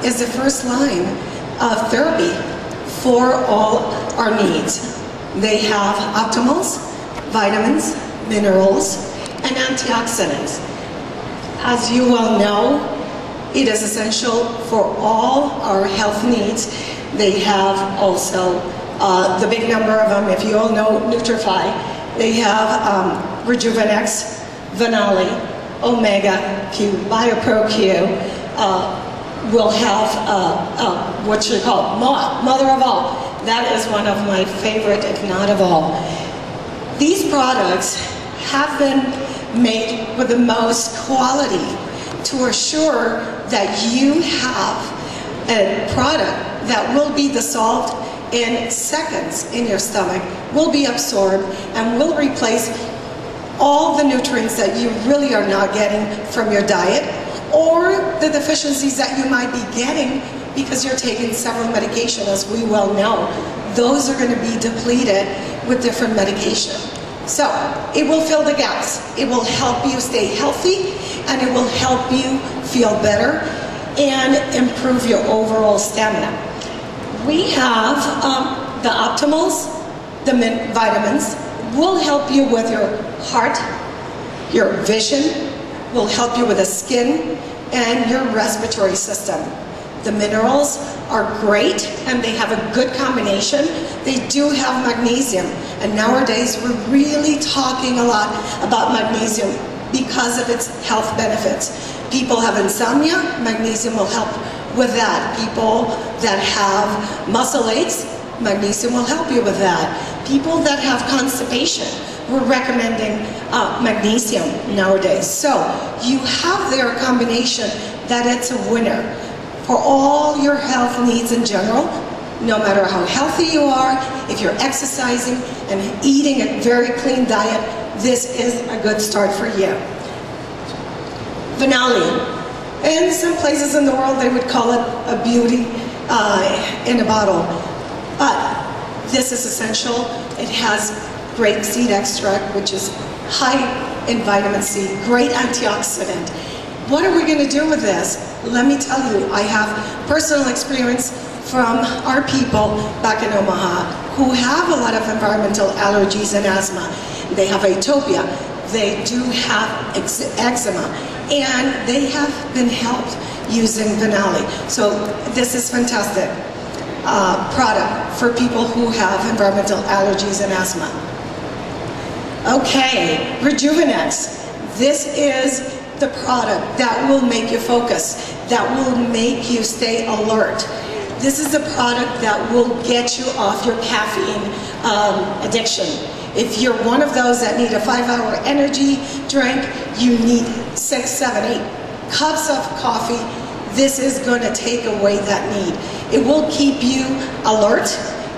is the first line of therapy for all our needs. They have optimals, vitamins, minerals, and antioxidants. As you well know, it is essential for all our health needs. They have also the big number of them, if you all know Nutrifii. They have Rejuvenex, Venali, Omega-Q, BioPro-Q, will have what you call mother of all. That is one of my favorite, if not of all. These products have been made with the most quality to assure that you have a product that will be dissolved in seconds in your stomach, will be absorbed, and will replace all the nutrients that you really are not getting from your diet, or the deficiencies that you might be getting because you're taking several medications, as we well know. Those are going to be depleted with different medication. So it will fill the gaps. It will help you stay healthy, and it will help you feel better and improve your overall stamina. We have the optimals, the vitamins, will help you with your heart, your vision, will help you with the skin, and your respiratory system. The minerals are great, and they have a good combination. They do have magnesium, and nowadays we're really talking a lot about magnesium because of its health benefits. People have insomnia, magnesium will help with that. People that have muscle aches, magnesium will help you with that. People that have constipation, we're recommending magnesium nowadays. So you have their combination that it's a winner for all your health needs in general. No matter how healthy you are, if you're exercising and eating a very clean diet, this is a good start for you. Vanillin. In some places in the world they would call it a beauty in a bottle. But this is essential. It has grape seed extract, which is high in vitamin C, great antioxidant. What are we going to do with this? Let me tell you, I have personal experience from our people back in Omaha who have a lot of environmental allergies and asthma. They have atopia, they do have eczema, and they have been helped using Venali. So this is fantastic product for people who have environmental allergies and asthma. Okay, Rejuvenex. This is the product that will make you focus, that will make you stay alert. This is the product that will get you off your caffeine addiction. If you're one of those that need a 5-hour energy drink, you need 6, 7, 8 cups of coffee. This is going to take away that need. It will keep you alert.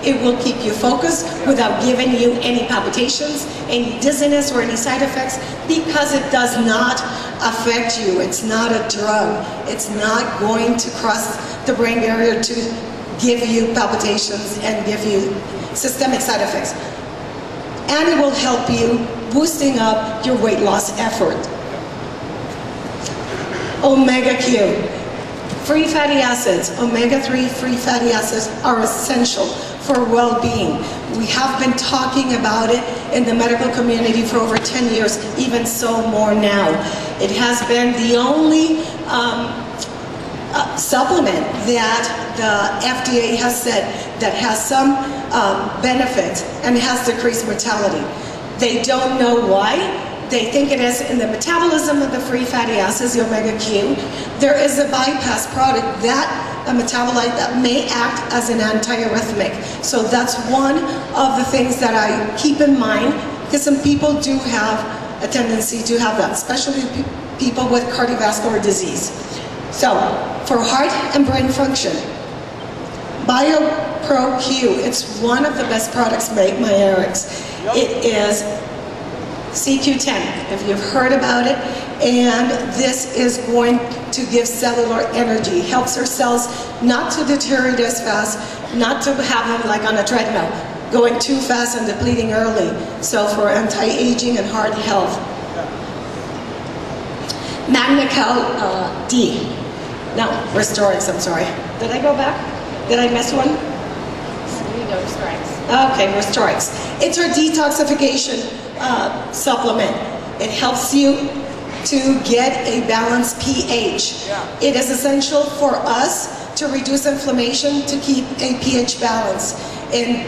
It will keep you focused without giving you any palpitations, any dizziness, or any side effects, because it does not affect you. It's not a drug. It's not going to cross the brain barrier to give you palpitations and give you systemic side effects. And it will help you boosting up your weight loss effort. Omega-Q. Free fatty acids, omega-3 free fatty acids are essential for well-being. We have been talking about it in the medical community for over 10 years, even so more now. It has been the only supplement that the FDA has said that has some benefits and has decreased mortality. They don't know why. They think it is in the metabolism of the free fatty acids, the omega-Q. There is a bypass product, a metabolite that may act as an antiarrhythmic. So that's one of the things that I keep in mind, because some people do have a tendency to have that, especially people with cardiovascular disease. So for heart and brain function, BioPro-Q, it's one of the best products made by ARIIX. It is CQ10, if you've heard about it, and this is going to give cellular energy, helps our cells not to deteriorate as fast, not to have them like on a treadmill, going too fast and depleting early, so for anti-aging and heart health. Magnical-d. No, RestoreX, I'm sorry. Did I go back? Did I miss one? There you go, RestoreX. Okay, RestoreX. It's our detoxification supplement. It helps you to get a balanced pH. It is essential for us to reduce inflammation, to keep a pH balance in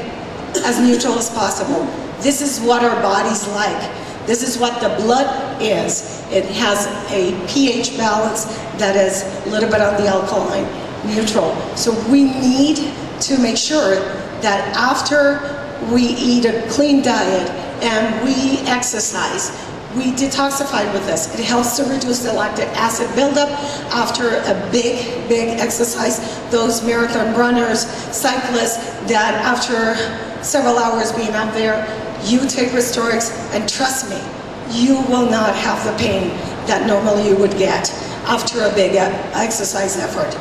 as neutral as possible. This is what our body's like. This is what the blood is. It has a pH balance that is a little bit on the alkaline, neutral. So we need to make sure that after we eat a clean diet and we exercise, we detoxify with this. It helps to reduce the lactic acid buildup after a big exercise. Those marathon runners, cyclists, that after several hours being out there, you take RestoreX, and trust me, you will not have the pain that normally you would get after a big exercise effort.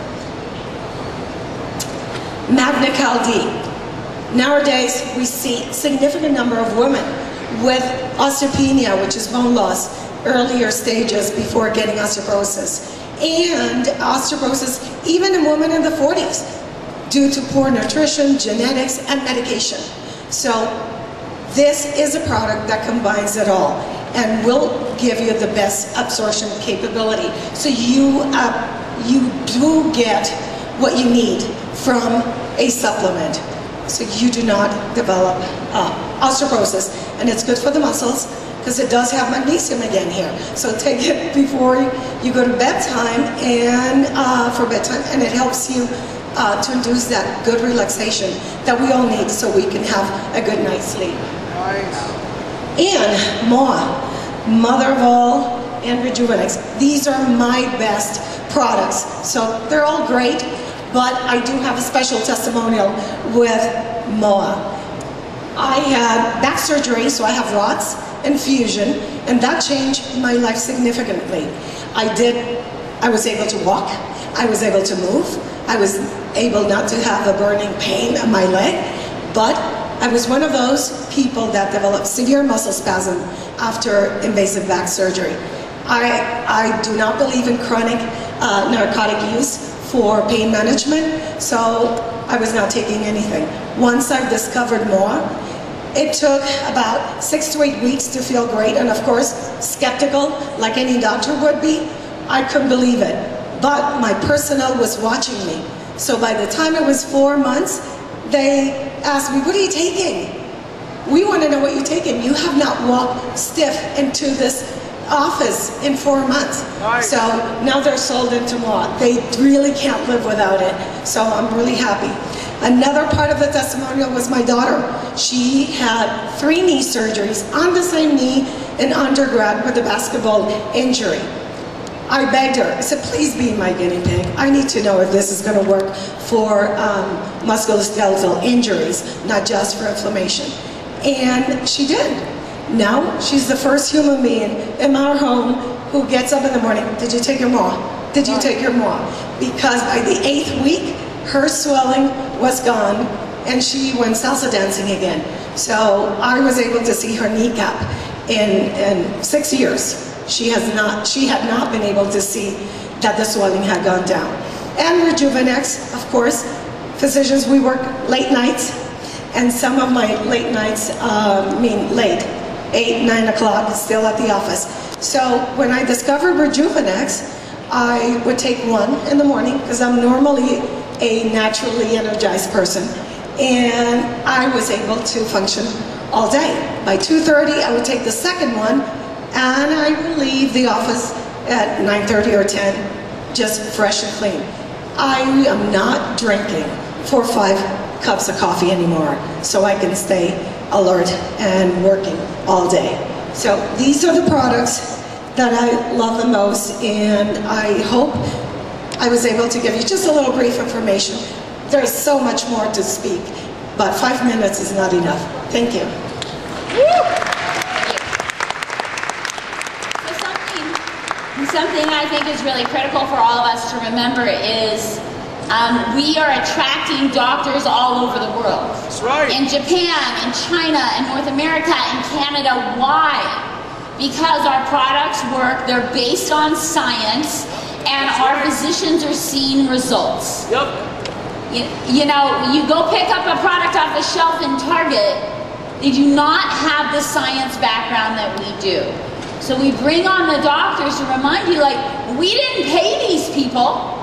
Magnical-d. Nowadays, we see a significant number of women with osteopenia, which is bone loss, earlier stages before getting osteoporosis. And osteoporosis even in women in the 40s due to poor nutrition, genetics, and medication. So this is a product that combines it all and will give you the best absorption capability. So you do get what you need from a supplement. So you do not develop osteoporosis. And it's good for the muscles because it does have magnesium again here. So take it before you go to bedtime and for bedtime, and it helps you to induce that good relaxation that we all need so we can have a good night's sleep. Nice. And MOA, Mother of All and Rejuvenex. These are my best products. So they're all great, but I do have a special testimonial with MOA. I had back surgery, so I have rods and fusion, and that changed my life significantly. I was able to walk, I was able to move, I was able not to have a burning pain on my leg, but I was one of those people that developed severe muscle spasm after invasive back surgery. I do not believe in chronic narcotic use for pain management, so I was not taking anything. Once I discovered MOA, it took about 6 to 8 weeks to feel great, and of course, skeptical, like any doctor would be. I couldn't believe it, but my personnel was watching me. So by the time it was 4 months, they asked me, "What are you taking? We want to know what you're taking. You have not walked stiff into this office in 4 months." Nice. So now they're sold into MOA. They really can't live without it. So I'm really happy. Another part of the testimonial was my daughter. She had 3 knee surgeries on the same knee in undergrad with a basketball injury. I begged her, I said, "Please be my guinea pig. I need to know if this is going to work for musculoskeletal injuries, not just for inflammation." And she did. Now she's the first human being in our home who gets up in the morning, "Did you take your MOA? Did you take your MOA?" Because by the 8th week, her swelling was gone and she went salsa dancing again. So I was able to see her kneecap in 6 years. She had not been able to see that the swelling had gone down. And Rejuvenex, of course, physicians, we work late nights, and some of my late nights mean late, 8, 9 o'clock, still at the office. So when I discovered Rejuvenex, I would take 1 in the morning, because I'm normally a naturally energized person, and I was able to function all day. By 2:30, I would take the second one, and I would leave the office at 9:30 or 10, just fresh and clean. I am not drinking 4 or 5 cups of coffee anymore, so I can stay alert and working all day. So these are the products that I love the most, and I hope I was able to give you just a little brief information. There's so much more to speak, but 5 minutes is not enough. Thank you. Something I think is really critical for all of us to remember is we are attracting doctors all over the world. That's right. In Japan, in China, in North America, in Canada. Why? Because our products work, they're based on science, and our physicians are seeing results. Yep. You know, you go pick up a product off the shelf in Target, they do not have the science background that we do. So we bring on the doctors to remind you, like, we didn't pay these people.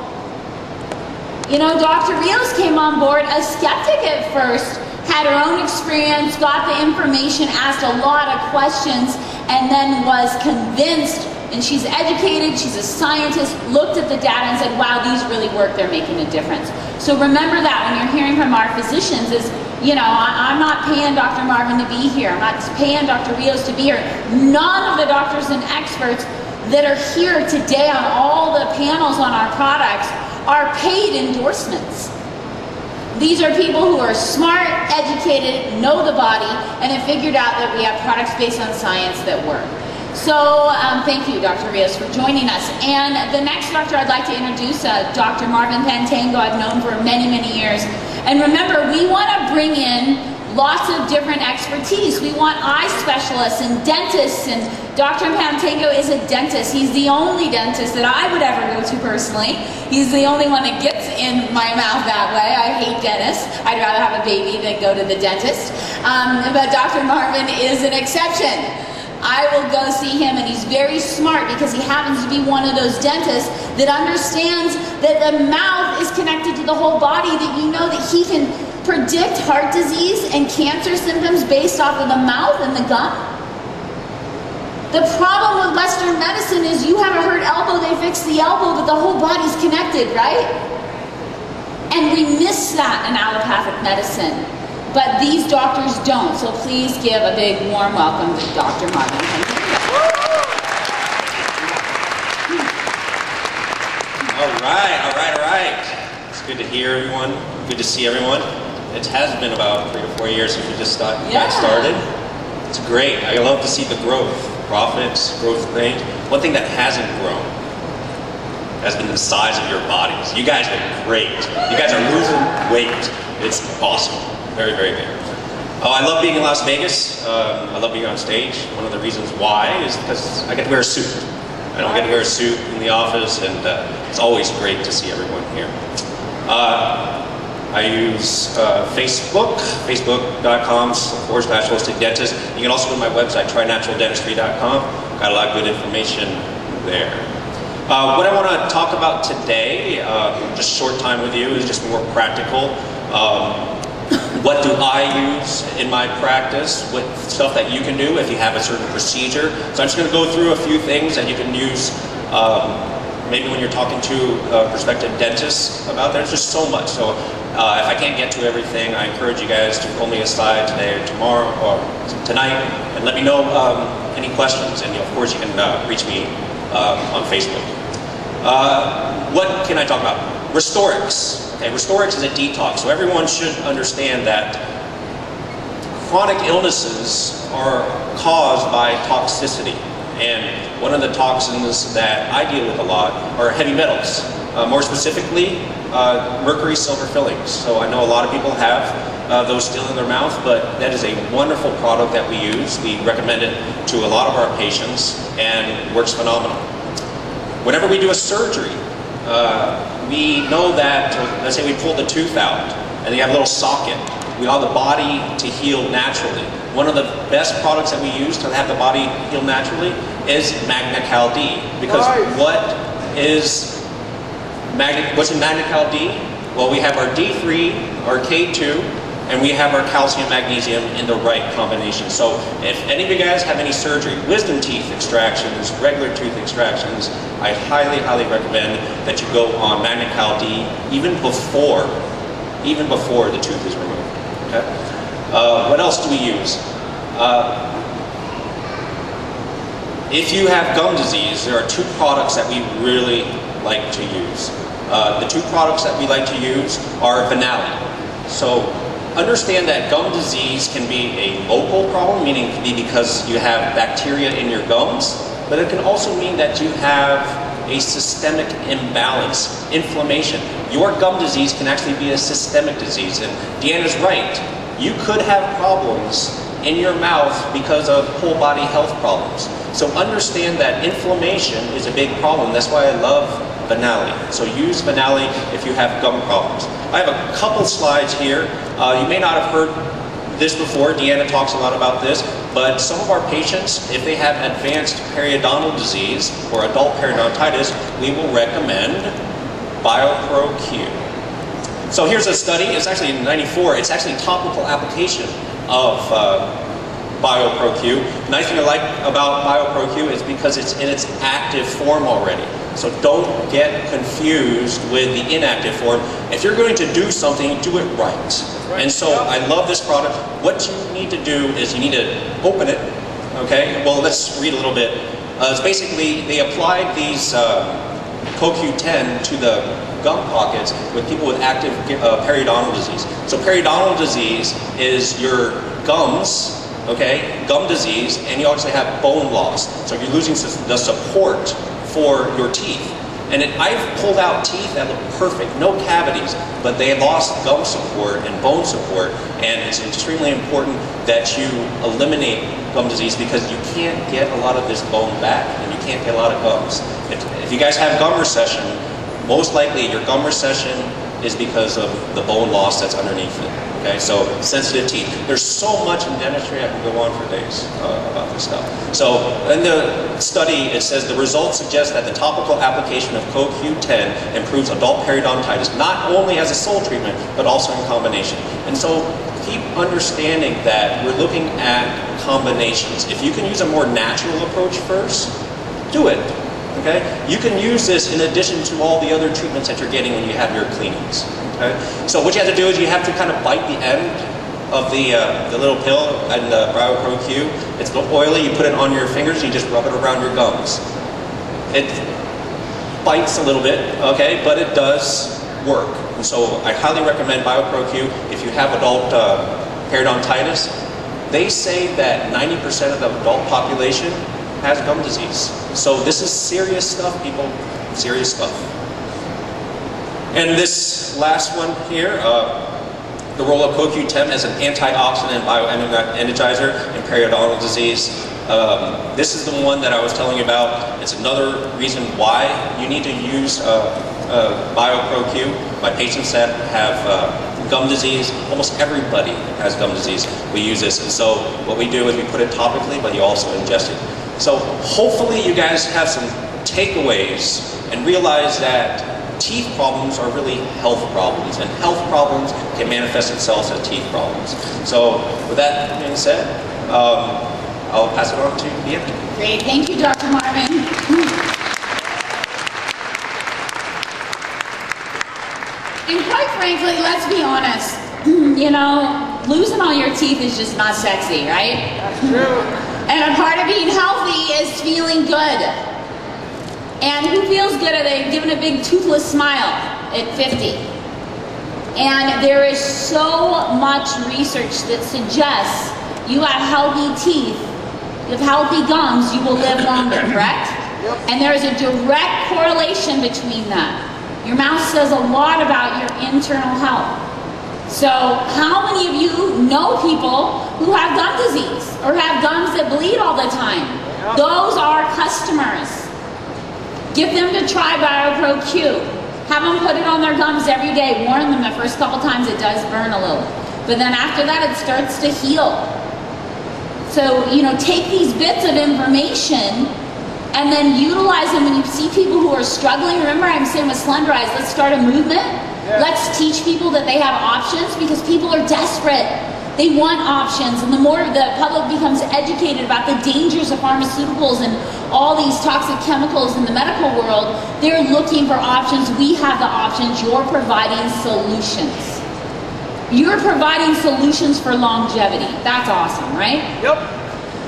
You know, Dr. Rios came on board a skeptic at first, had her own experience, got the information, asked a lot of questions, and then was convinced, and she's educated, she's a scientist, looked at the data and said, wow, these really work, they're making a difference. So remember that when you're hearing from our physicians is, you know, I'm not paying Dr. Marvin to be here, I'm not paying Dr. Rios to be here. None of the doctors and experts that are here today on all the panels on our products are paid endorsements. These are people who are smart, educated, know the body, and have figured out that we have products based on science that work. So thank you, Dr. Rios, for joining us. And the next doctor I'd like to introduce, Dr. Marvin Pantango, I've known for many, many years. And remember, we want to bring in lots of different expertise. We want eye specialists and dentists, and Dr. Pantango is a dentist. He's the only dentist that I would ever go to personally. He's the only one that gets in my mouth that way. I hate dentists. I'd rather have a baby than go to the dentist. But Dr. Marvin is an exception. I will go see him, and he's very smart because he happens to be one of those dentists that understands that the mouth is connected to the whole body, that you know that he can predict heart disease and cancer symptoms based off of the mouth and the gum. The problem with Western medicine is you have a hurt elbow, they fix the elbow, but the whole body's connected, right? And we miss that in allopathic medicine. But these doctors don't, so please give a big warm welcome to Dr. Marvin. All right. It's good to hear everyone, good to see everyone. It has been about 3 to 4 years since we just got started. It's great. I love to see the growth, profits, growth range. One thing that hasn't grown has been the size of your bodies. You guys look great. You guys are losing weight. It's awesome. Very, very big. Oh, I love being in Las Vegas. I love being on stage. One of the reasons why is because I get to wear a suit. I don't get to wear a suit in the office, and it's always great to see everyone here. I use Facebook, facebook.com/holistic dentist. You can also go to my website, trynaturaldentistry.com. Got a lot of good information there. What I want to talk about today, just short time with you, is just more practical. What do I use in my practice? What stuff that you can do if you have a certain procedure? So I'm just going to go through a few things that you can use maybe when you're talking to prospective dentists about that. There's just so much. So if I can't get to everything, I encourage you guys to pull me aside today or tomorrow or tonight and let me know any questions. And of course you can reach me on Facebook. What can I talk about? RestoreIX. Okay, RestoreIX is a detox, so everyone should understand that chronic illnesses are caused by toxicity. And one of the toxins that I deal with a lot are heavy metals. More specifically, mercury silver fillings. So I know a lot of people have those still in their mouth, but that is a wonderful product that we use. We recommend it to a lot of our patients, and it works phenomenal. Whenever we do a surgery, we know that, let's say we pull the tooth out and you have a little socket. We allow the body to heal naturally. One of the best products that we use to have the body heal naturally is magnical-d. Because what's in magnical-d? Well, we have our D3, our K2, and we have our calcium magnesium in the right combination. So if any of you guys have any surgery, wisdom teeth extractions, regular tooth extractions, I highly, highly recommend that you go on magnical-d even before the tooth is removed. Okay? What else do we use? If you have gum disease, there are 2 products that we really like to use. The 2 products that we like to use are Vanillin. So understand that gum disease can be a local problem, meaning it can be because you have bacteria in your gums, but it can also mean that you have a systemic imbalance, inflammation. Your gum disease can actually be a systemic disease, and Deanna's right. You could have problems in your mouth because of whole body health problems. So understand that inflammation is a big problem. That's why I love Vanillin. So use Vanillin if you have gum problems. I have a couple slides here. You may not have heard this before. Deanna talks a lot about this, but some of our patients, if they have advanced periodontal disease or adult periodontitis, we will recommend BioPro-Q. So here's a study. It's actually in '94. It's actually a topical application of BioPro-Q. The nice thing I like about BioPro-Q is because it's in its active form already. So don't get confused with the inactive form. If you're going to do something, do it right. And so I love this product. What you need to do is you need to open it. Okay, well, let's read a little bit. It's basically, they applied these CoQ10 to the gum pockets with people with active periodontal disease. So periodontal disease is your gums, okay, gum disease, and you actually have bone loss. So you're losing the support for your teeth. And I've pulled out teeth that look perfect, no cavities, but they lost gum support and bone support, and it's extremely important that you eliminate gum disease because you can't get a lot of this bone back, and you can't get a lot of gums. If you guys have gum recession, most likely your gum recession is because of the bone loss that's underneath it. Okay, so sensitive teeth. There's so much in dentistry, I can go on for days about this stuff. So in the study, it says the results suggest that the topical application of CoQ10 improves adult periodontitis, not only as a sole treatment, but also in combination. And so keep understanding that we're looking at combinations. If you can use a more natural approach first, do it. Okay? You can use this in addition to all the other treatments that you're getting when you have your cleanings. Okay? So what you have to do is you have to kind of bite the end of the little pill and the BioPro-Q. It's oily, you put it on your fingers, you just rub it around your gums. It bites a little bit, okay, but it does work. And so I highly recommend BioPro-Q if you have adult periodontitis. They say that 90% of the adult population has gum disease. So this is serious stuff, people, serious stuff. And this last one here, the role of CoQ10 as an antioxidant bioenergizer in periodontal disease. This is the one that I was telling you about. It's another reason why you need to use BioPro-Q. My patients that have gum disease, almost everybody has gum disease. We use this, and so what we do is we put it topically, but you also ingest it. So hopefully you guys have some takeaways and realize that teeth problems are really health problems, and health problems can manifest themselves as teeth problems. So with that being said, I'll pass it on to Deanna. Great, thank you, Dr. Marvin. And quite frankly, let's be honest, you know, losing all your teeth is just not sexy, right? That's true. And a part of being healthy is feeling good. And who feels good at giving a big toothless smile at 50? And there is so much research that suggests you have healthy teeth, you have healthy gums, you will live longer, correct? Yep. And there is a direct correlation between that. Your mouth says a lot about your internal health. So how many of you know people who have gum disease or have gums that bleed all the time? Yep. Those are customers. Get them to try BioPro-Q. Have them put it on their gums every day. Warn them the first couple times it does burn a little. But then after that it starts to heal. So, you know, take these bits of information and then utilize them when you see people who are struggling. Remember, I'm saying with Slender Eyes, let's start a movement. Yeah. Let's teach people that they have options because people are desperate. They want options, and the more the public becomes educated about the dangers of pharmaceuticals and all these toxic chemicals in the medical world, they're looking for options. We have the options. You're providing solutions. You're providing solutions for longevity. That's awesome, right? Yep.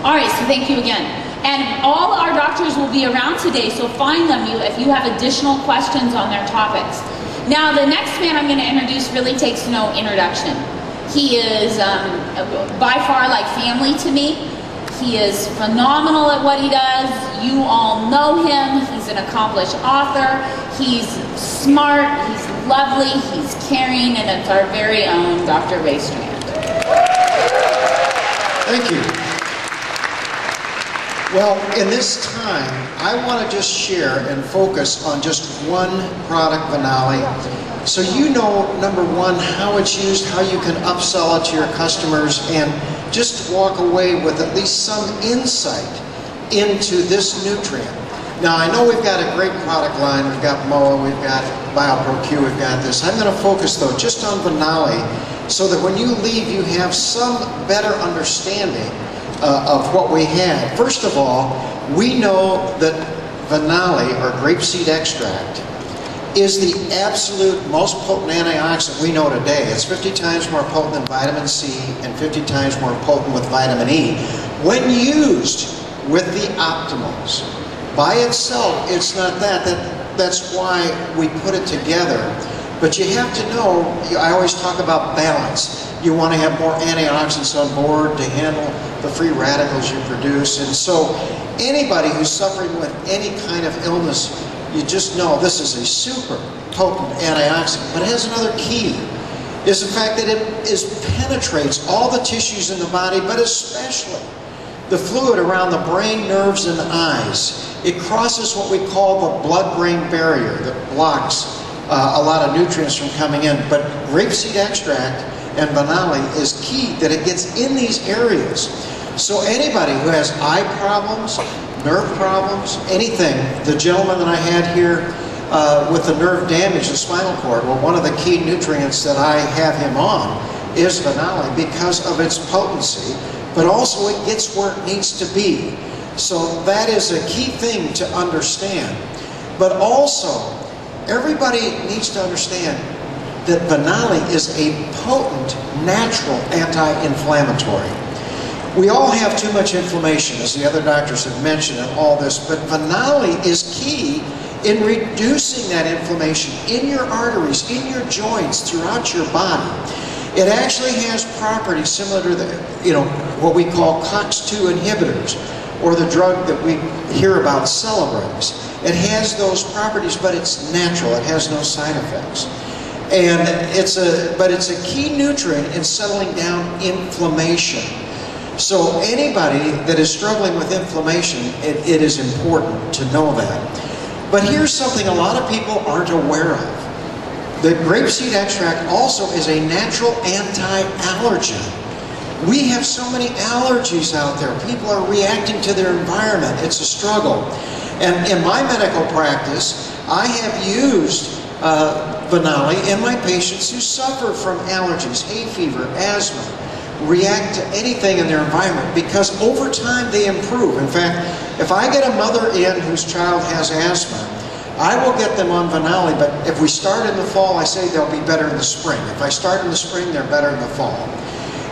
All right, so thank you again. And all our doctors will be around today, so find them if you have additional questions on their topics. Now, the next man I'm going to introduce really takes no introduction. He is by far like family to me. He is phenomenal at what he does. You all know him. He's an accomplished author. He's smart. He's lovely. He's caring. And it's our very own Dr. Ray Strand. Thank you. Well, in this time, I want to just share and focus on just one product, Vanali. So you know, number one, how it's used, how you can upsell it to your customers, and just walk away with at least some insight into this nutrient. Now, I know we've got a great product line. We've got MOA, we've got BioPro-Q, we've got this. I'm going to focus, though, just on Vanali, so that when you leave, you have some better understanding of what we have. First of all, we know that Vanali, or grapeseed extract, is the absolute most potent antioxidant we know today. It's 50 times more potent than vitamin C and 50 times more potent with vitamin E. When used with the optimals, by itself, it's not that. That's why we put it together. But you have to know, I always talk about balance. You want to have more antioxidants on board to handle the free radicals you produce. And so anybody who's suffering with any kind of illness, you just know this is a super potent antioxidant. But it has another key, is the fact that it penetrates all the tissues in the body, but especially the fluid around the brain, nerves, and the eyes. It crosses what we call the blood-brain barrier that blocks a lot of nutrients from coming in. But grapeseed extract and Vanali is key, that it gets in these areas. So anybody who has eye problems, nerve problems, anything, the gentleman that I had here with the nerve damage, the spinal cord, well, one of the key nutrients that I have him on is Vanali because of its potency, but also it gets where it needs to be. So that is a key thing to understand. But also, everybody needs to understand that Vanali is a potent, natural anti-inflammatory. We all have too much inflammation, as the other doctors have mentioned, and all this, but Vanali is key in reducing that inflammation in your arteries, in your joints, throughout your body. It actually has properties similar to the, what we call COX-2 inhibitors, or the drug that we hear about, Celebrex. It has those properties, but it's natural. It has no side effects. And it's a key nutrient in settling down inflammation. So anybody that is struggling with inflammation, it is important to know that. But here's something a lot of people aren't aware of. The grapeseed extract also is a natural anti-allergen. We have so many allergies out there. People are reacting to their environment. It's a struggle. And in my medical practice, I have used Vanali in my patients who suffer from allergies, hay fever, asthma, react to anything in their environment, because over time they improve. In fact, if I get a mother in whose child has asthma, I will get them on Vanali, but if we start in the fall, I say they'll be better in the spring. If I start in the spring, they're better in the fall.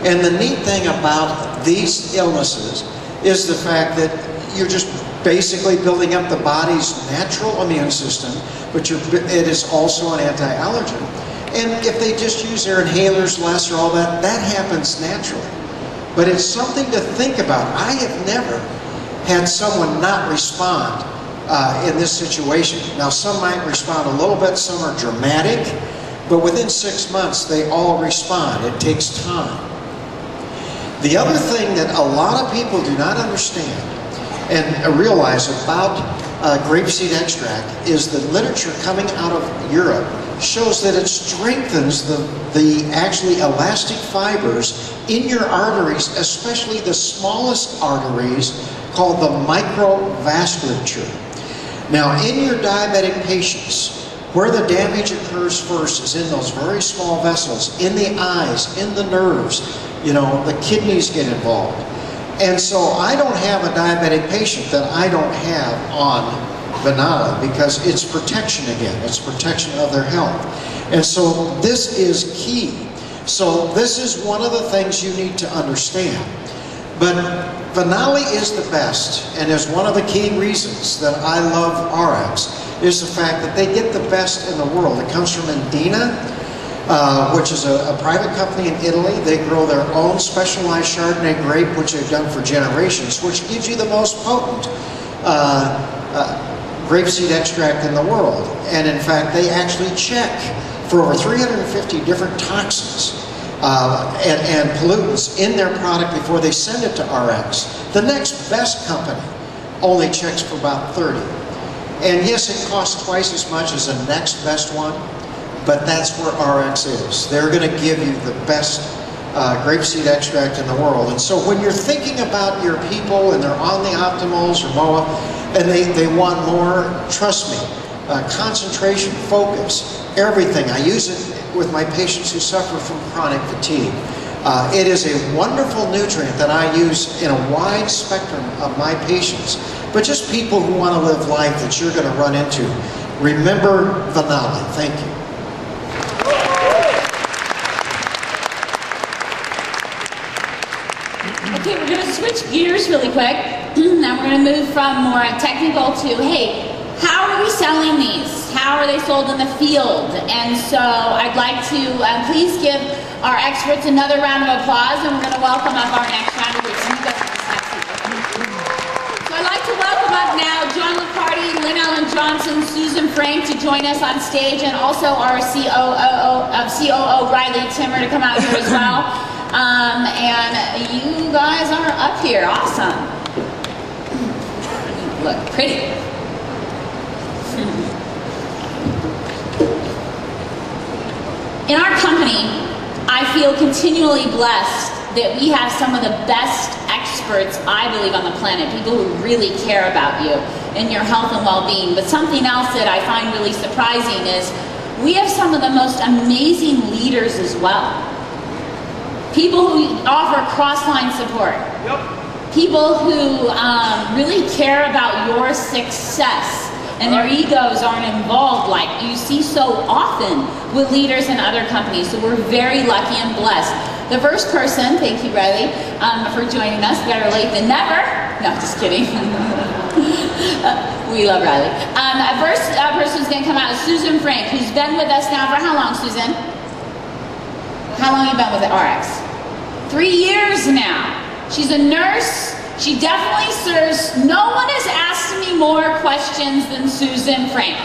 And the neat thing about these illnesses is the fact that you're just basically building up the body's natural immune system, but it is also an anti-allergen. And if they just use their inhalers less or all that, that happens naturally. But it's something to think about. I have never had someone not respond in this situation. Now, some might respond a little bit, some are dramatic, but within 6 months, they all respond. It takes time. The other thing that a lot of people do not understand and realize about grapeseed extract is the literature coming out of Europe shows that it strengthens the actually elastic fibers in your arteries, especially the smallest arteries called the microvasculature. Now, in your diabetic patients, where the damage occurs first is in those very small vessels, in the eyes, in the nerves, the kidneys get involved. And so I don't have a diabetic patient that I don't have on Vanali, because it's protection again. It's protection of their health. And so this is key. So this is one of the things you need to understand. But Vanali is the best, and is one of the key reasons that I love ARIIX, is the fact that they get the best in the world. It comes from Indina, which is a private company in Italy. They grow their own specialized Chardonnay grape, which they've done for generations, which gives you the most potent grapeseed extract in the world. And in fact, they actually check for over 350 different toxins and pollutants in their product before they send it to ARIIX. The next best company only checks for about 30. And yes, it costs twice as much as the next best one, but that's where ARIIX is. They're going to give you the best grapeseed extract in the world. And so when you're thinking about your people and they're on the optimals or MOA and they want more, trust me, concentration, focus, everything. I use it with my patients who suffer from chronic fatigue. It is a wonderful nutrient that I use in a wide spectrum of my patients, but just people who want to live life that you're going to run into. Remember Vanali. Thank you. Okay, we're going to switch gears really quick. Now we're going to move from more technical to, hey, how are we selling these? How are they sold in the field? And so I'd like to please give our experts another round of applause, and we're going to welcome up our next round of experts. So I'd like to welcome up now John McCarty, Lynn Ellen Johnson, Susan Frank to join us on stage, and also our COO Riley Timmer to come out here as well. And you guys are up here. Awesome. Look pretty. In our company, I feel continually blessed that we have some of the best experts, I believe, on the planet, people who really care about you and your health and well-being. But something else that I find really surprising is we have some of the most amazing leaders as well. People who offer cross-line support. Yep. People who really care about your success. And their egos aren't involved like you see so often with leaders in other companies. So we're very lucky and blessed. The first person, thank you Riley, for joining us, better late than never. No, just kidding. We love Riley. The first person who's going to come out is Susan Frank, who's been with us now for how long, Susan? How long have you been with ARIIX? 3 years now. She's a nurse. She definitely serves. No one has asked me more questions than Susan Frank.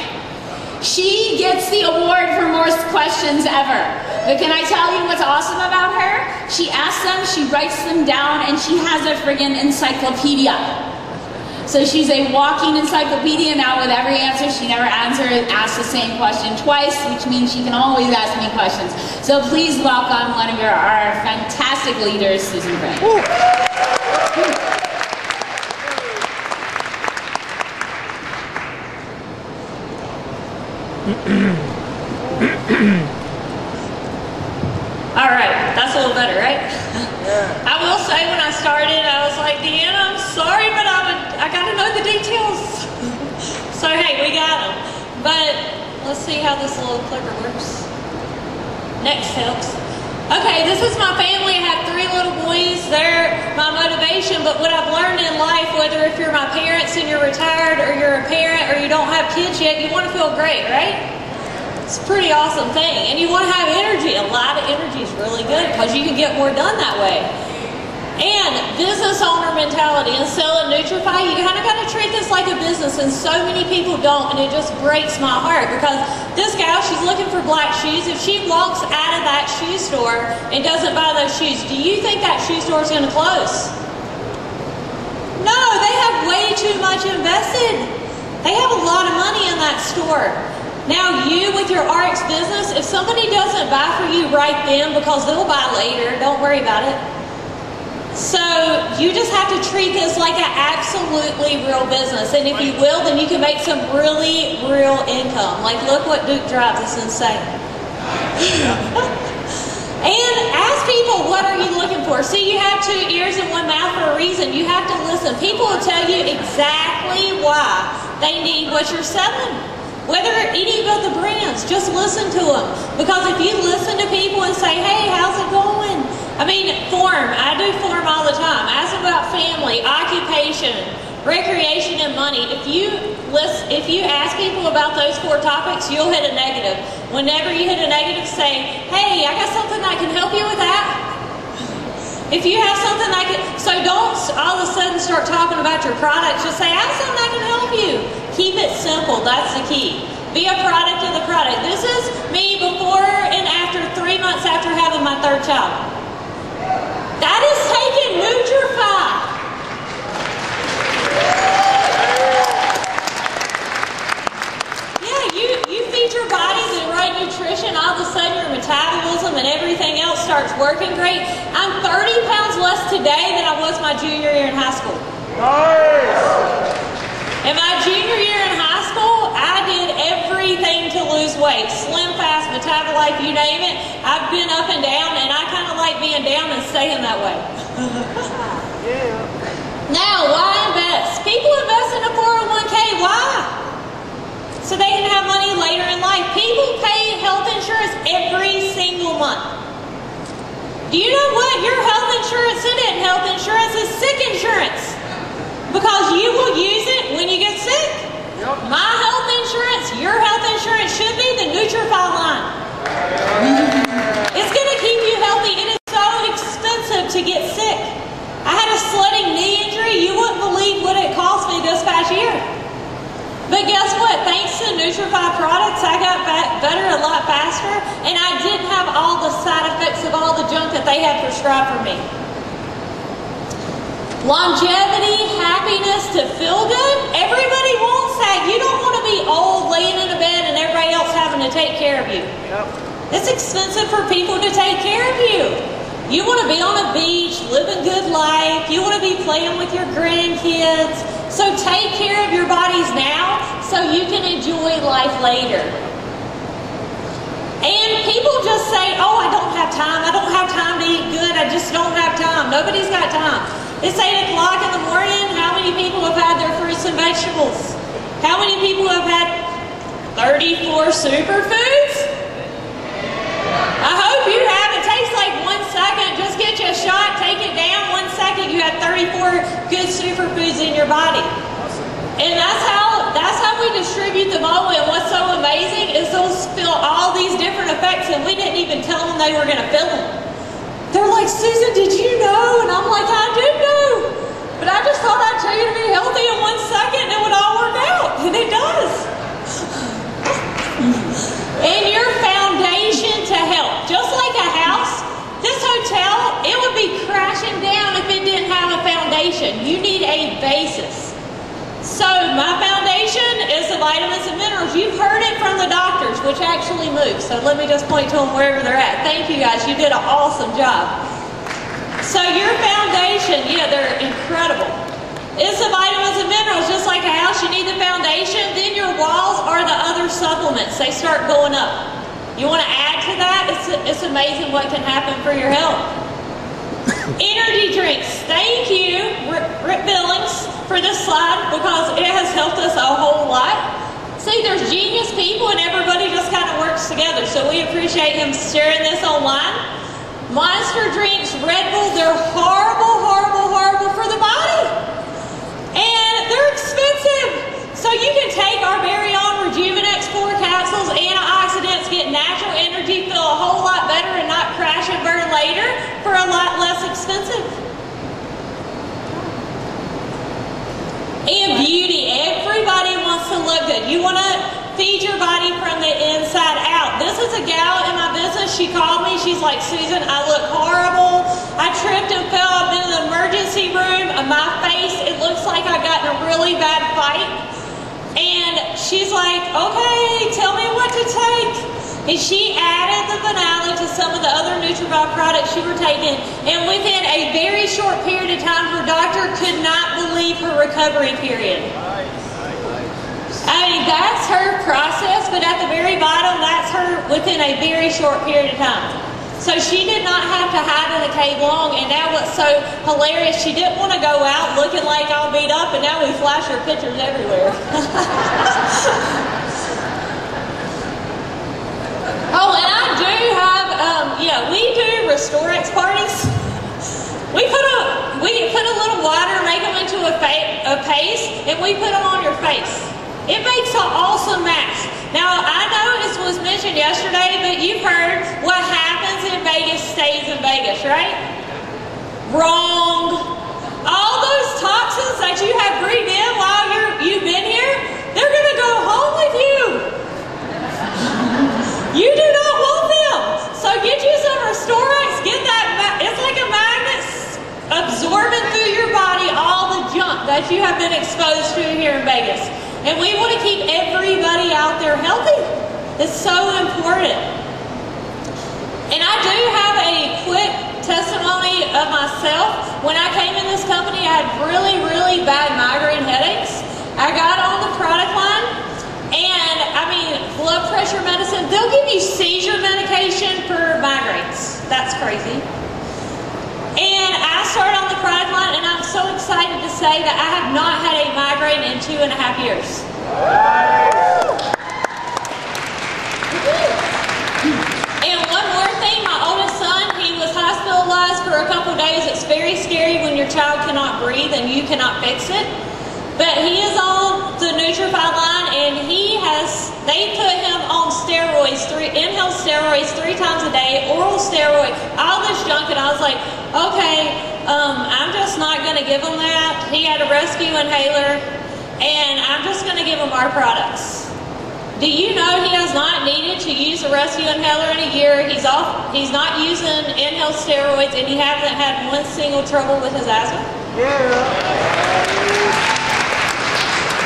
She gets the award for more questions ever. But can I tell you what's awesome about her? She asks them, she writes them down, and she has a friggin' encyclopedia. So she's a walking encyclopedia now with every answer. She never asks the same question twice, which means she can always ask me questions. So please welcome one of our fantastic leaders, Susan Frank. All right, that's a little better, right? Yeah. I will say when I started, I was like, Deanna, I'm sorry, but I got to know the details. So hey, we got them. But let's see how this little clicker works. Next helps. Okay, this is my family. I have 3 little boys. They're my motivation, but what I've learned in life, whether if you're my parents and you're retired or you're a parent or you don't have kids yet, you want to feel great, right? It's a pretty awesome thing. And you want to have energy. A lot of energy is really good because you can get more done that way. And business owner mentality and selling Nutrifii, you kind of got to treat this like a business, and so many people don't, and it just breaks my heart because this gal, she's looking for black shoes. If she walks out of that shoe store and doesn't buy those shoes, do you think that shoe store is going to close? No, they have way too much invested. They have a lot of money in that store. Now you, with your ARIIX business, if somebody doesn't buy for you right then, because they'll buy later, don't worry about it. So you just have to treat this like an absolutely real business. And if you will, then you can make some really real income. Like look what Duke drives, it's insane. And ask people, what are you looking for? See, you have 2 ears and 1 mouth for a reason. You have to listen. People will tell you exactly why they need what you're selling. Whether any of the brands, just listen to them. Because if you listen to people and say, hey, how's it going? I mean, form. I do form all the time. Ask them about family, occupation, recreation, and money. If you ask people about those 4 topics, you'll hit a negative. Whenever you hit a negative, say, hey, I got something that can help you with that. If you have something that can, so don't all of a sudden start talking about your products. Just say, I have something that can help you. Keep it simple. That's the key. Be a product of the product. This is me before and after 3 months after having my 3rd child. That is taking Nutrifii. and everything else starts working great. I'm 30 pounds less today than I was my junior year in high school. Nice! In my junior year in high school, I did everything to lose weight. Slim Fast, Metabolife, you name it. I've been up and down, and I kind of like being down and staying that way. Now, why invest? People invest in a 401k. Why? So they can have money later in life. People pay health insurance every single month. Do you know what your health insurance isn't? Health insurance is sick insurance. Because you will use it when you get sick. Yep. My health insurance, your health insurance should be the Nutrifii line. It's going to keep you healthy. It is so expensive to get sick. I had a sledding knee injury. You wouldn't believe what it cost me this past year. But guess what? Thanks to Nutrifii products, I got better a lot faster, and I didn't have all the side effects of all the junk that they had prescribed for me. Longevity, happiness, to feel good. Everybody wants that. You don't want to be old, laying in a bed, and everybody else having to take care of you. Yep. It's expensive for people to take care of you. You want to be on a beach, live a good life. You want to be playing with your grandkids. So take care of your bodies now so you can enjoy life later. And people just say, oh, I don't have time. I don't have time to eat good. I just don't have time. Nobody's got time. It's 8 o'clock in the morning. How many people have had their fruits and vegetables? How many people have had 34 superfoods? I hope you have. It takes like 1 second. Just get you a shot, take it down. 1 second, you have 34 good superfoods in your body. And that's how we distribute them all. And what's so amazing is those feel all these different effects, and we didn't even tell them they were going to feel them. They're like, Susan, did you know? And I'm like, I did know. But I just thought I'd tell you to be healthy in 1 second and it would all work out. And it does. And your foundation to health. Just like a house, this hotel, it would be crashing down if it didn't have a foundation. You need a basis. So my foundation is the vitamins and minerals. You've heard it from the doctors, which actually move. So let me just point to them wherever they're at. Thank you guys. You did an awesome job. So your foundation, yeah, they're incredible. It's the vitamins and minerals. Just like a house, you need the foundation. Then your walls are the other supplements. They start going up. You want to add to that? It's amazing what can happen for your health. Energy drinks. Thank you, Rick Billings, for this slide because it has helped us a whole lot. See, there's genius people and everybody just kind of works together. So we appreciate him sharing this online. Monster drinks, Red Bull, they're horrible, horrible, horrible for the body. And they're expensive. So you can take our very own Rejuvenex 4 capsules, antioxidants, get natural energy, feel a whole lot better and not crash and burn later for a lot less expensive. And beauty. Everybody wants to look good. You want to feed your body from the inside out. This is a gal in my business. She called me. She's like, Susan, I look horrible. I tripped and fell up in the emergency room. My face, it looks like I got in a really bad fight. And she's like, okay, tell me what to take. And she added the vanilla to some of the other Nutrifii products she were taking. And within a very short period of time, her doctor could not believe her recovery period. I mean, that's her process, but at the very bottom, that's her within a very short period of time. So she did not have to hide in a cave long, and now what's so hilarious, she didn't want to go out looking like all beat up, and now we flash her pictures everywhere. Oh, and I do have, we do RestoreX parties. We put a little water, make them into a paste, and we put them on your face. It makes an awesome mask. Now, I know this was mentioned yesterday, but you've heard what happens in Vegas stays in Vegas, right? Wrong. All those toxins that you have breathed in while you've been here, they're going to go home with you. You do not want them. So get you some RestoreX. Get that. It's like a magnet absorbing through your body all the junk that you have been exposed to here in Vegas. And we want to keep everybody out there healthy. It's so important. And I do of myself. When I came in this company, I had really, really bad migraine headaches. I got on the product line, and I mean, blood pressure medicine, they'll give you seizure medication for migraines. That's crazy. And I started on the product line, and I'm so excited to say that I have not had a migraine in 2.5 years. And one more thing, my oldest son, he was hospitalized for a couple days. It's very scary when your child cannot breathe and you cannot fix it. But he is on the Nutrifii line, and they put him on steroids, inhaled steroids 3 times a day, oral steroid, all this junk, and I was like, okay, I'm just not going to give him that. He had a rescue inhaler, and I'm just going to give him our products. Do you know he has not needed to use a rescue inhaler in a year? He's not using inhaled steroids, and he hasn't had one single trouble with his asthma.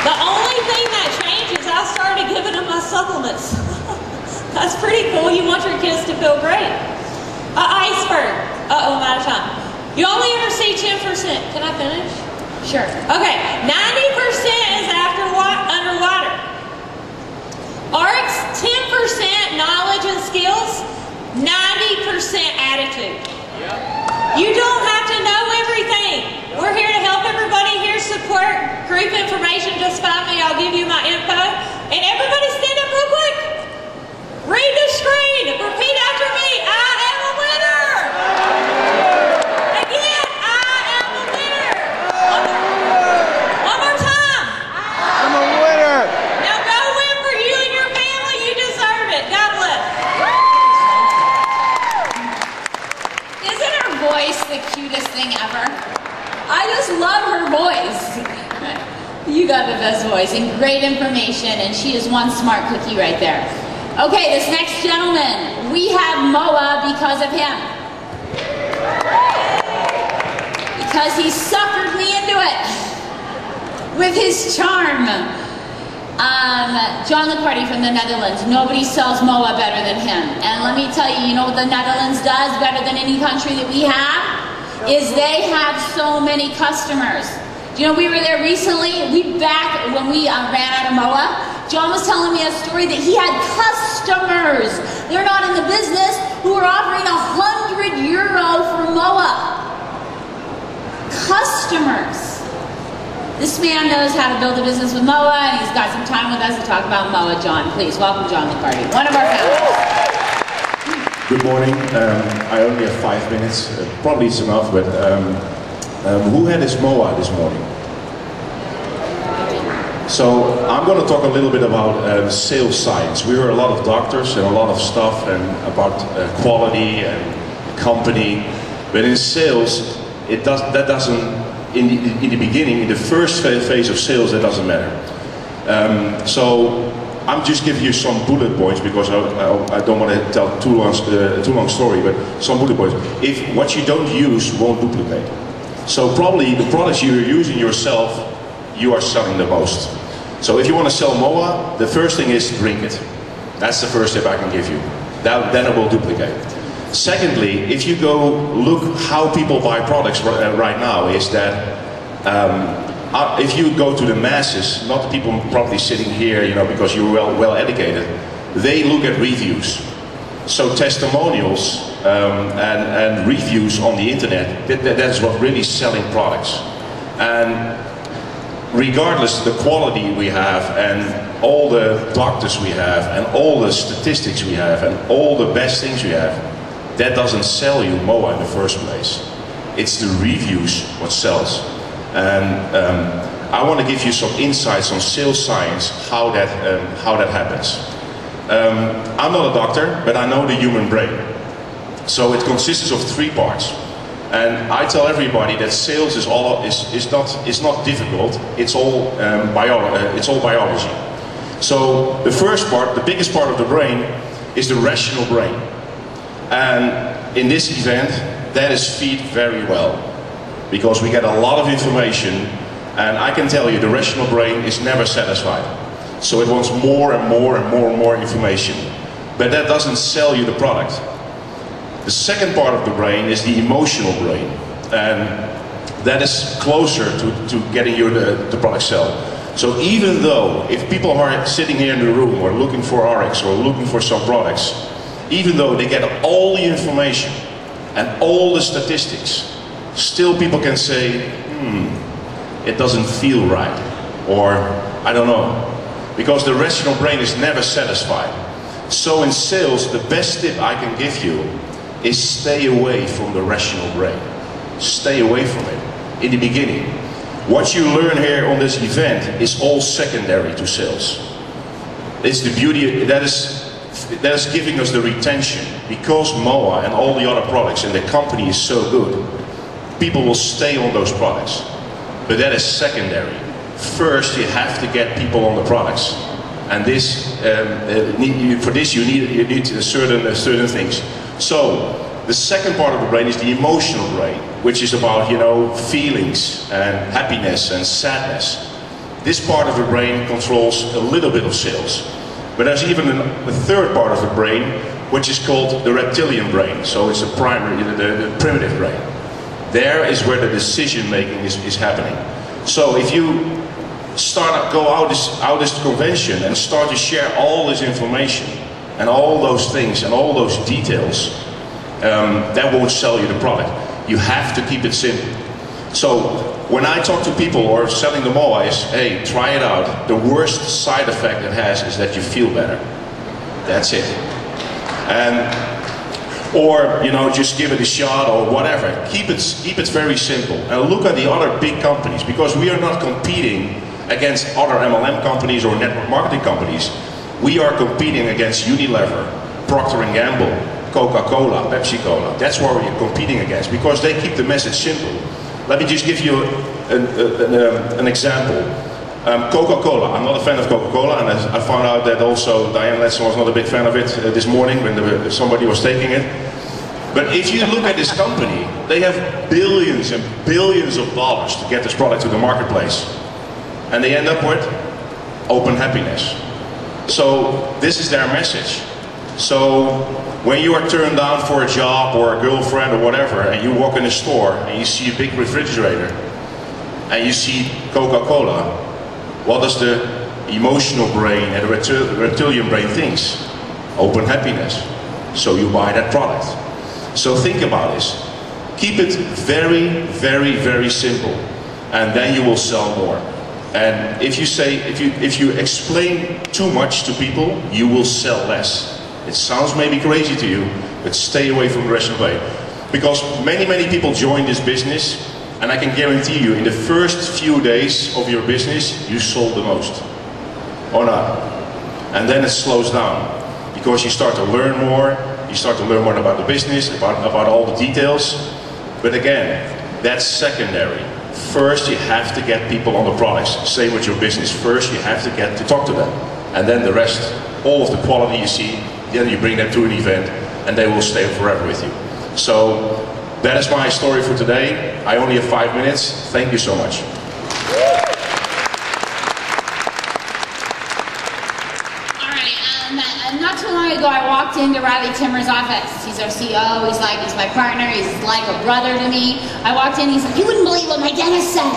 The only thing that changed is I started giving him my supplements. That's pretty cool. You want your kids to feel great. Iceberg. Uh-oh, I'm out of time. You only ever see 10%. Can I finish? Sure. Okay, 90% is underwater. ARIIX, 10% knowledge and skills, 90% attitude. You don't have to know everything. We're here to help everybody. Here's support, group information. Just find me. I'll give you my info. And everybody stand up real quick. Read the screen. Repeat after me. I am a winner. Again, I am a winner. One more time. I'm a winner. Now go win for you and your family. You deserve it. God bless. Isn't her voice the cutest thing ever? I just love her voice. You got the best voice and great information, and she is one smart cookie right there. Okay, this next gentleman, we have MOA because of him. Because he suckered me into it with his charm. John Licardi from the Netherlands. Nobody sells MOA better than him. And let me tell you, you know what the Netherlands does better than any country that we have? Is they have so many customers. You know, we were there recently, when we ran out of MOA, John was telling me a story that he had customers. They're not in the business who are offering €100 for MOA. Customers. This man knows how to build a business with MOA, and he's got some time with us to talk about MOA. John, please, welcome John Licardi, one of our founders. Good morning. I only have 5 minutes. Probably it's enough, but who had his MOA this morning? So I'm going to talk a little bit about sales science. We heard a lot of doctors and a lot of stuff and about quality and company, but in sales, that doesn't. In the beginning, in the first phase of sales, that doesn't matter. So I'm just giving you some bullet points because I don't want to tell too long story, but some bullet points. If what you don't use won't duplicate. So probably the products you're using yourself, you are selling the most. So if you want to sell MOA, the first thing is drink it. That's the first tip I can give you. Then it will duplicate. Secondly, if you go look how people buy products right now, is that if you go to the masses, not the people probably sitting here, you know, because you're well educated, they look at reviews. So testimonials and reviews on the internet, that's what really selling products. And regardless of the quality we have and all the doctors we have and all the statistics we have and all the best things we have, that doesn't sell you MOA in the first place. It's the reviews what sells. And I want to give you some insights on sales science, how that happens. I'm not a doctor, but I know the human brain. So it consists of 3 parts. And I tell everybody that sales is not difficult. It's all biology. So the first part, the biggest part of the brain, is the rational brain. And in this event, that is fed very well, because we get a lot of information, and I can tell you the rational brain is never satisfied. So it wants more and more and more and more information. But that doesn't sell you the product. The second part of the brain is the emotional brain, and that is closer to getting you the product sell. So even though, if people are sitting here in the room or looking for ARIIX or looking for some products, even though they get all the information and all the statistics, still people can say, it doesn't feel right, or I don't know, because the rational brain is never satisfied. So in sales, the best tip I can give you is stay away from the rational brain. Stay away from it in the beginning. What you learn here on this event is all secondary to sales. It's the beauty, that is giving us the retention. Because MOA and all the other products and the company is so good, people will stay on those products. But that is secondary. First, you have to get people on the products. And this, for this you need certain things. So, the second part of the brain is the emotional brain, which is about, you know, feelings and happiness and sadness. This part of the brain controls a little bit of sales. But there's even a third part of the brain, which is called the reptilian brain. So it's the primitive brain. There is where the decision making is happening. So if you go out this convention and start to share all this information and all those things and all those details, that won't sell you the product. You have to keep it simple. So when I talk to people or selling them all, I say, hey, try it out. The worst side effect it has is that you feel better. That's it. Or, you know, just give it a shot or whatever. Keep it very simple. And look at the other big companies, because we are not competing against other MLM companies or network marketing companies. We are competing against Unilever, Procter & Gamble, Coca-Cola, Pepsi-Cola. That's what we're competing against, because they keep the message simple. Let me just give you an example. Coca-Cola. I'm not a fan of Coca-Cola, and I found out that also Diane Letson was not a big fan of it this morning when somebody was taking it. But if you look at this company, they have billions and billions of dollars to get this product to the marketplace. And they end up with open happiness. So this is their message. So when you are turned down for a job or a girlfriend or whatever, and you walk in a store and you see a big refrigerator and you see Coca-Cola, what does the emotional brain and the reptilian brain thinks? Open happiness. So you buy that product. So think about this. Keep it very, very, very simple, and then you will sell more. And if you explain too much to people, you will sell less. It sounds maybe crazy to you, but stay away from the rational brain. Because many, many people join this business, and I can guarantee you, in the first few days of your business, you sold the most. Or not. And then it slows down. Because you start to learn more, you start to learn more about the business, about all the details. But again, that's secondary. First, you have to get people on the products. Same with your business. First, you have to get to talk to them. And then the rest, all of the quality you see, then you bring them to an event, and they will stay forever with you. So, that is my story for today. I only have 5 minutes. Thank you so much. Not too long ago, I walked into Riley Timmer's office. He's our CEO. He's my partner. He's like a brother to me. I walked in. He said, "You wouldn't believe what my dentist said."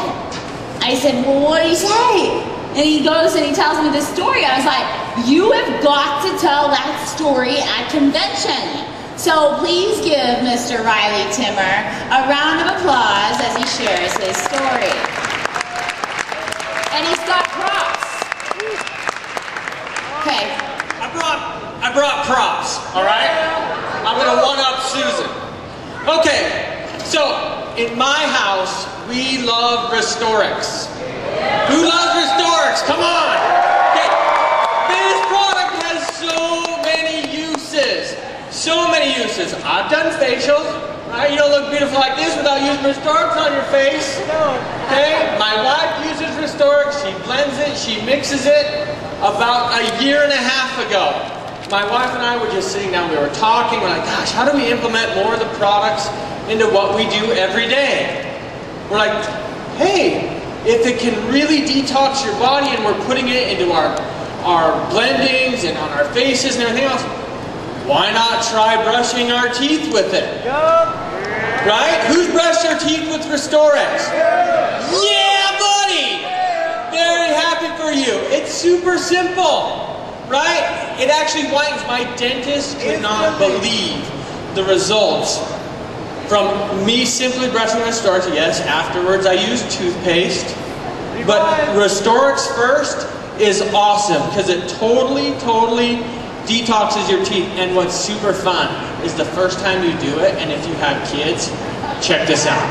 I said, "Well, what did he say?" And he goes and he tells me this story. I was like, "You have got to tell that story at convention." So please give Mr. Riley Timmer a round of applause as he shares his story. And he's got props. Okay. I brought props, all right? I'm gonna one-up Susan. Okay, so in my house, we love Restorix. Who loves Restorix? Come on! Okay. This product has so many uses. So many uses. I've done facials, right? You don't look beautiful like this without using Restorix on your face. Okay? My wife uses Restorix. She blends it, she mixes it. About a year and a half ago, my wife and I were just sitting down, we were talking, we're like, gosh, how do we implement more of the products into what we do every day? We're like, hey, if it can really detox your body and we're putting it into our blendings and on our faces and everything else, Why not try brushing our teeth with it? Right? Who's brushed their teeth with Restorex? Yeah, buddy! Very happy for you. It's super simple, right? It actually whitens. My dentist could not believe the results from me simply brushing Restorex. Yes, afterwards I use toothpaste. But Restorex first is awesome because it totally detoxes your teeth. And what's super fun is the first time you do it, and if you have kids, check this out.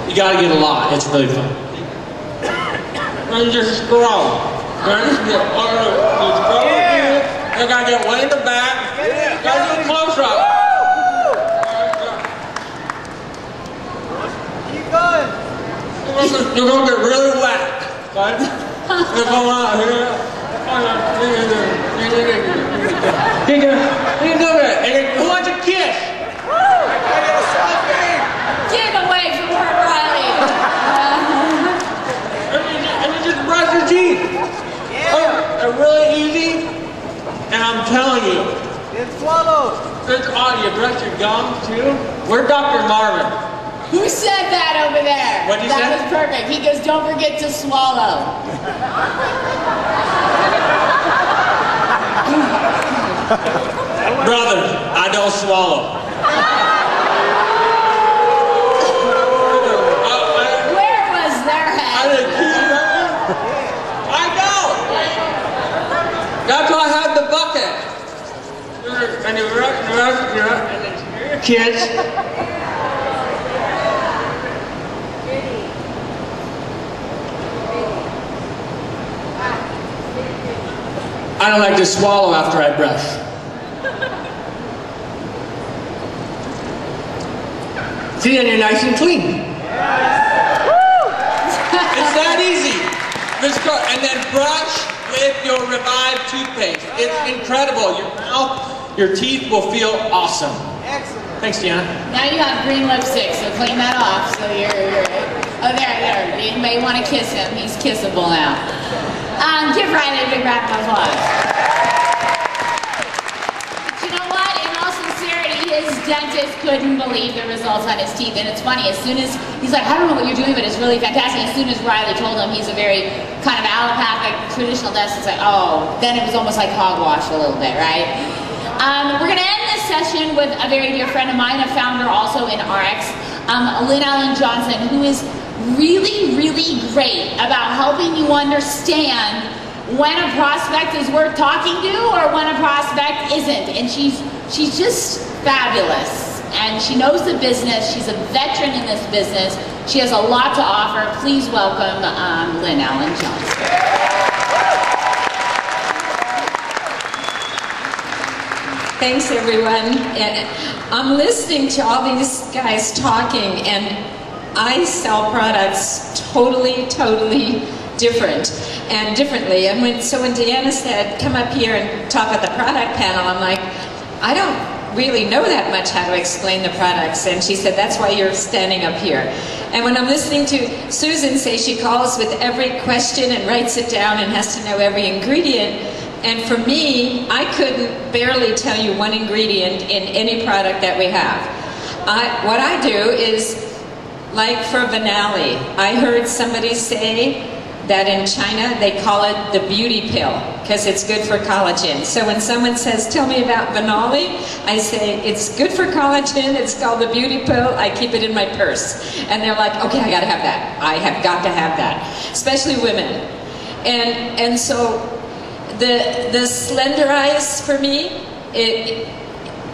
You gotta get a lot. It's really fun. And just scrub. You gotta get one in the back. Gotta do a close up. Keep going. You're gonna get really wet. Right? You come out here. You do it. And who wants a kiss? Get away from her, Riley. And you just brush your teeth. Oh, they're really easy. And I'm telling you. Then swallow. It's odd. You brush your gums too. Where's Dr. Marvin? Who said that over there? What'd you say? That was perfect. He goes, don't forget to swallow. Brother, I don't swallow. Where was their head? I know. That's why I had the bucket. And you rush, and then your kids. I don't like to swallow after I brush. See, then you're nice and clean. It's that easy. And then brush with your revived toothpaste. It's incredible. Your mouth, your teeth will feel awesome. Excellent. Thanks, Deanna. Now you have green lipstick, so clean that off. So you're oh, there. You may want to kiss him. He's kissable now. Give Riley a big round of applause. But you know what? In all sincerity, his dentist couldn't believe the results on his teeth. And it's funny, as soon as, he's like, I don't know what you're doing, but it's really fantastic. As soon as Riley told him he's a very kind of allopathic, traditional dentist, it's like, oh, then it was almost like hogwash a little bit, right? We're going to end this session with a very dear friend of mine, a founder also in ARIIX, Lynn Allen Johnson, who is really great about helping you understand when a prospect is worth talking to or when a prospect isn't. And she's just fabulous. And she knows the business. She's a veteran in this business. She has a lot to offer. Please welcome Lynn Allen Johnson. Thanks, everyone. And I'm listening to all these guys talking, and I sell products totally differently. And when Deanna said, come up here and talk at the product panel, I'm like, I don't really know that much how to explain the products. And she said, that's why you're standing up here. And when I'm listening to Susan say she calls with every question and writes it down and has to know every ingredient, and for me, I couldn't barely tell you one ingredient in any product that we have. What I do is, like for Vanali, I heard somebody say that in China they call it the beauty pill because it's good for collagen. So when someone says, tell me about Vanali, I say, it's good for collagen, it's called the beauty pill, I keep it in my purse. And they're like, okay, I gotta have that. I have got to have that, especially women. And so the Slender Eyes for me,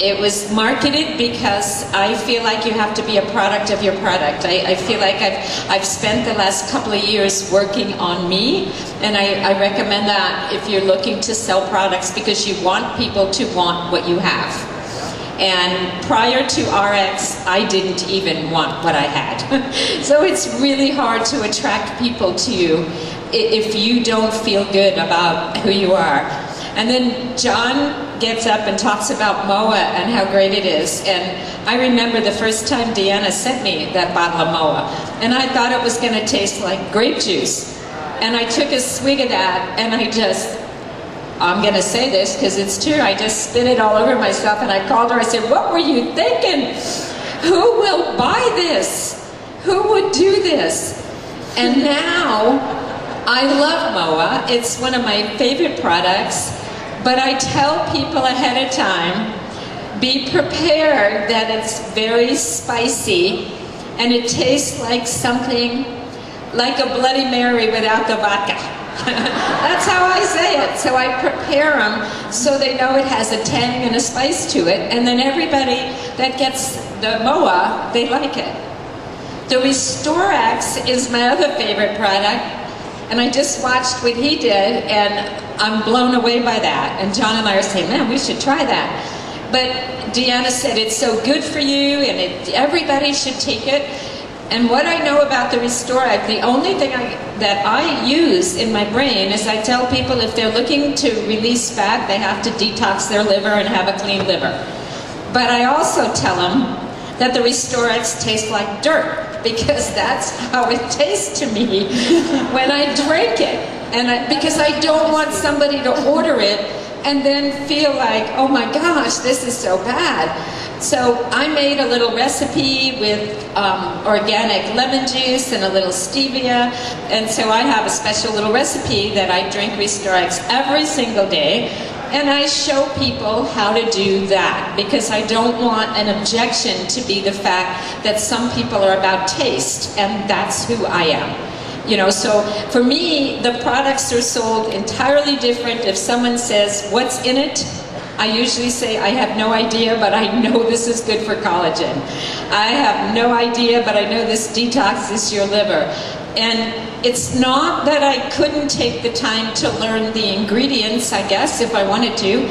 it was marketed because I feel like you have to be a product of your product. I feel like I've spent the last couple of years working on me, and I recommend that if you're looking to sell products because you want people to want what you have. And prior to ARIIX, I didn't even want what I had. So it's really hard to attract people to you if you don't feel good about who you are. And then John gets up and talks about MOA and how great it is. And I remember the first time Deanna sent me that bottle of MOA. And I thought it was going to taste like grape juice. And I took a swig of that, and I'm going to say this because it's true, I just spit it all over myself, and I called her, I said, what were you thinking? Who will buy this? Who would do this? And now, I love MOA. It's one of my favorite products, but I tell people ahead of time, be prepared that it's very spicy, and it tastes like something like a Bloody Mary without the vodka. That's how I say it. So I prepare them so they know it has a tang and a spice to it, and then everybody that gets the MOA, they like it. The ARIIX is my other favorite product, and I just watched what he did, and I'm blown away by that. And John and I are saying, man, we should try that. But Deanna said it's so good for you, and everybody should take it. And what I know about the ARIIX, the only thing that I use in my brain is I tell people if they're looking to release fat, they have to detox their liver and have a clean liver. But I also tell them that the ARIIX tastes like dirt, because that's how it tastes to me when I drink it. And because I don't want somebody to order it and then feel like, oh my gosh, this is so bad. So I made a little recipe with organic lemon juice and a little stevia, and so I have a special little recipe that I drink ARIIX every single day, and I show people how to do that, because I don't want an objection to be the fact that some people are about taste, and that's who I am. You know, so for me, the products are sold entirely different. If someone says, what's in it? I usually say, I have no idea, but I know this is good for collagen. I have no idea, but I know this detoxes your liver. And it's not that I couldn't take the time to learn the ingredients, I guess, if I wanted to.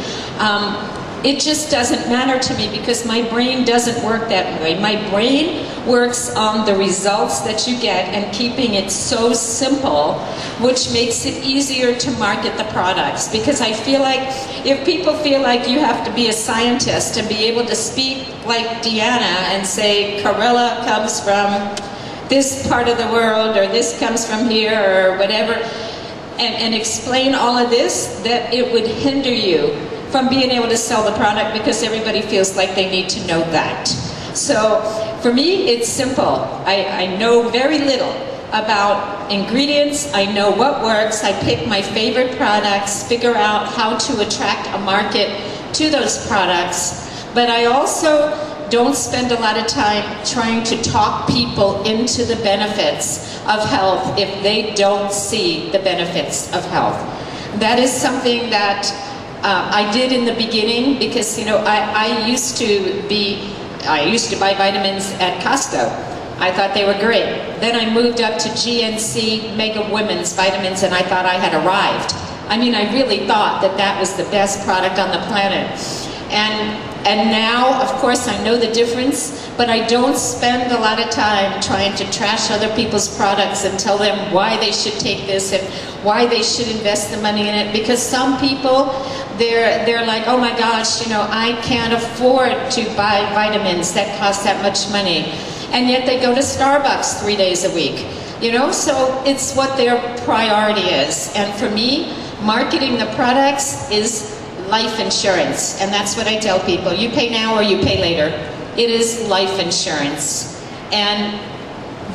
It just doesn't matter to me because my brain doesn't work that way. My brain works on the results that you get and keeping it so simple, which makes it easier to market the products. Because I feel like if people feel like you have to be a scientist and be able to speak like Deanna and say Corella comes from this part of the world, or this comes from here, or whatever, and explain all of this, that it would hinder you from being able to sell the product because everybody feels like they need to know that. So for me, it's simple. I know very little about ingredients. I know what works. I pick my favorite products, figure out how to attract a market to those products. But I also don't spend a lot of time trying to talk people into the benefits of health if they don't see the benefits of health. That is something that I did in the beginning because, you know, I used to buy vitamins at Costco. I thought they were great. Then I moved up to GNC Mega Women's Vitamins, and I thought I had arrived. I mean, I really thought that that was the best product on the planet. And now, of course, I know the difference, but I don't spend a lot of time trying to trash other people's products and tell them why they should take this and why they should invest the money in it, because some people, they're like, oh my gosh, you know, I can't afford to buy vitamins that cost that much money. And yet they go to Starbucks 3 days a week, you know? So it's what their priority is. And for me, marketing the products is life insurance, and that's what I tell people. You pay now or you pay later. It is life insurance. And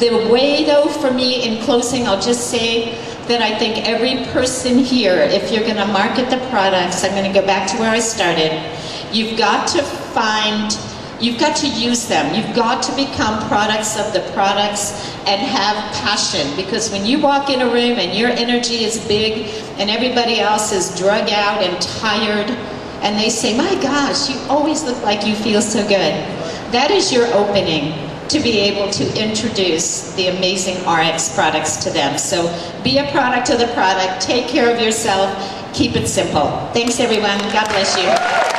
the way, though, for me, in closing, I'll just say that I think every person here, if you're going to market the products, I'm going to go back to where I started, you've got to use them. You've got to become products of the products and have passion, because when you walk in a room and your energy is big and everybody else is drug out and tired and they say, my gosh, you always look like you feel so good. That is your opening to be able to introduce the amazing ARIIX products to them. So be a product of the product, take care of yourself, keep it simple. Thanks everyone, God bless you.